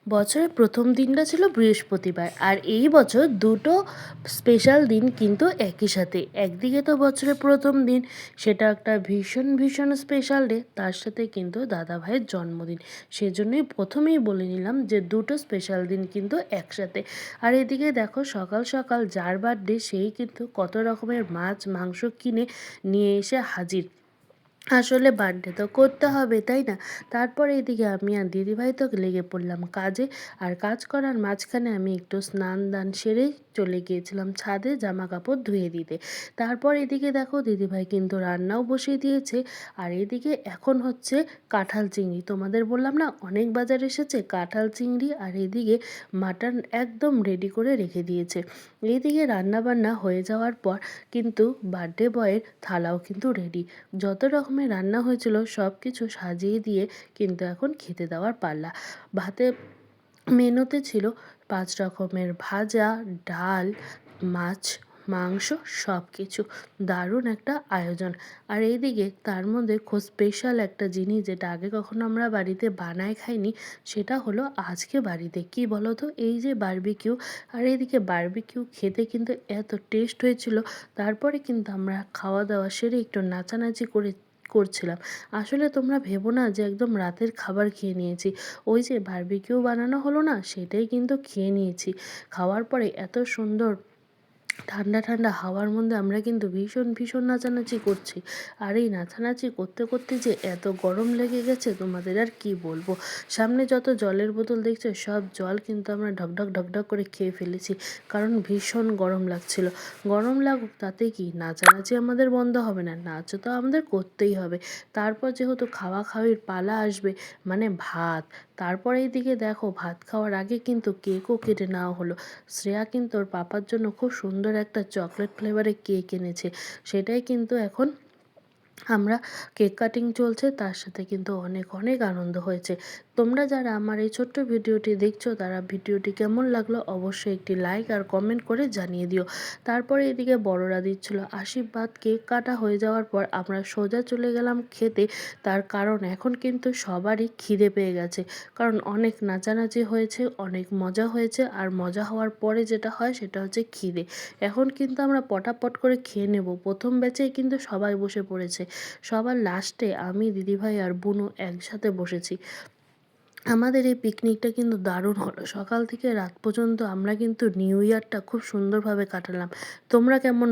বছরের প্রথম দিনটা ছিল বৃহস্পতিবার, আর এই বছর দুটো স্পেশাল দিন কিন্তু একই সাথে। একদিকে তো বছরের প্রথম দিন, সেটা একটা ভীষণ ভীষণ স্পেশাল ডে, তার সাথে কিন্তু দাদাভাইয়ের জন্মদিন। সেজন্যই প্রথমেই বলে নিলাম যে দুটো স্পেশাল দিন কিন্তু একসাথে। আর এদিকে দেখো, সকাল সকাল যার বার্থডে সেই কিন্তু কত রকমের মাছ মাংস কিনে নিয়ে এসে হাজির। আসলে বার্থডে তো করতে হবে, তাই না? তারপরে এদিকে আমি আর দিদিভাই তো লেগে পড়লাম কাজে। আর কাজ করার মাঝখানে আমি একটু স্নান দান সেরে চলে গিয়েছিলাম ছাদে জামা কাপড় ধুয়ে দিতে। তারপর এদিকে দেখো, দিদিভাই কিন্তু রান্নাও বসিয়ে দিয়েছে। আর এদিকে এখন হচ্ছে কাঁঠাল চিংড়ি, তোমাদের বললাম না অনেক বাজার এসেছে কাঁঠাল চিংড়ি, আর এদিকে মাটন একদম রেডি করে রেখে দিয়েছে। এইদিকে রান্না বান্না হয়ে যাওয়ার পর কিন্তু বার্থডে বয়ের থালাও কিন্তু রেডি। যত রকমের রান্না হয়েছিল সব কিছু সাজিয়ে দিয়ে কিন্তু এখন খেতে দেওয়ার পাল্লা। ভাতে মেনুতে ছিল 5 রকমের ভাজা, ডাল, মাছ, মাংস, সব কিছু। দারুণ একটা আয়োজন। আর এইদিকে তার মধ্যে খুব স্পেশাল একটা জিনিস, যেটা আগে কখনো আমরা বাড়িতে বানায় খাইনি, সেটা হলো আজকে বাড়িতে। কি বলো তো, এই যে বারবিকিউ। আর এইদিকে বারবিকিউ খেতে কিন্তু এত টেস্ট হয়েছিল। তারপরে কিন্তু আমরা খাওয়া দাওয়া সেরে একটু নাচানাচি করছিলাম। আসলে তোমরা ভেবো না যে একদম রাতের খাবার খেয়ে নিয়েছি। ওই যে বারবিকিউ বানানো হলো না, সেটাই কিন্তু খেয়ে নিয়েছি। খাওয়ার পরে এত সুন্দর ঠান্ডা ঠান্ডা হাওয়ার মধ্যে আমরা কিন্তু ভীষণ ভীষণ নাচানাচি করছি। আর এই নাচানাচি করতে করতে যে এত গরম লেগে গেছে তোমাদের আর কি বলবো। সামনে যত জলের বোতল দেখছো, সব জল কিন্তু আমরা ঢকঢক ঢকঢক করে খেয়ে ফেলেছি, কারণ ভীষণ গরম লাগছিল। গরম লাগুক তাতে কি, নাচানাচি আমাদের বন্ধ হবে না, নাচ তো আমাদের করতেই হবে। তারপর যেহেতু খাওয়া খাওয়ির পালা আসবে, মানে ভাত। তারপরে এইদিকে দেখো, ভাত খাওয়ার আগে কিন্তু কেকও কেটে নেওয়া হলো। শ্রেয়া কিন্তু ওর পাপার জন্য খুব সুন্দর একটা চকলেট ফ্লেভারের কেক এনেছে। সেটাই কিন্তু এখন আমরা কেক কাটিং চলছে, তার সাথে কিন্তু অনেক অনেক আনন্দ হয়েছে। তোমরা যারা আমার এই ছোট্ট ভিডিওটি দেখছো, তারা ভিডিওটি কেমন লাগলো অবশ্যই একটি লাইক আর কমেন্ট করে জানিয়ে দিও। তারপরে এদিকে বড়রা দিচ্ছিল আশীর্বাদ। কেক কাটা হয়ে যাওয়ার পর আমরা সোজা চলে গেলাম খেতে। তার কারণ এখন কিন্তু সবারই খিদে পেয়ে গেছে, কারণ অনেক নাচানাচি হয়েছে, অনেক মজা হয়েছে। আর মজা হওয়ার পরে যেটা হয় সেটা হচ্ছে খিদে। এখন কিন্তু আমরা পটাপট করে খেয়ে নেব। প্রথম ব্যাচেই কিন্তু সবাই বসে পড়েছে। সবার লাস্টে আমি, দিদিভাই আর বুনু একসাথে বসেছি। আমাদের এই পিকনিকটা কিন্তু দারুণ হলো। সকাল থেকে রাত পর্যন্ত আমরা কিন্তু নিউ ইয়ারটা খুব সুন্দরভাবে কাটালাম। তোমরা কেমন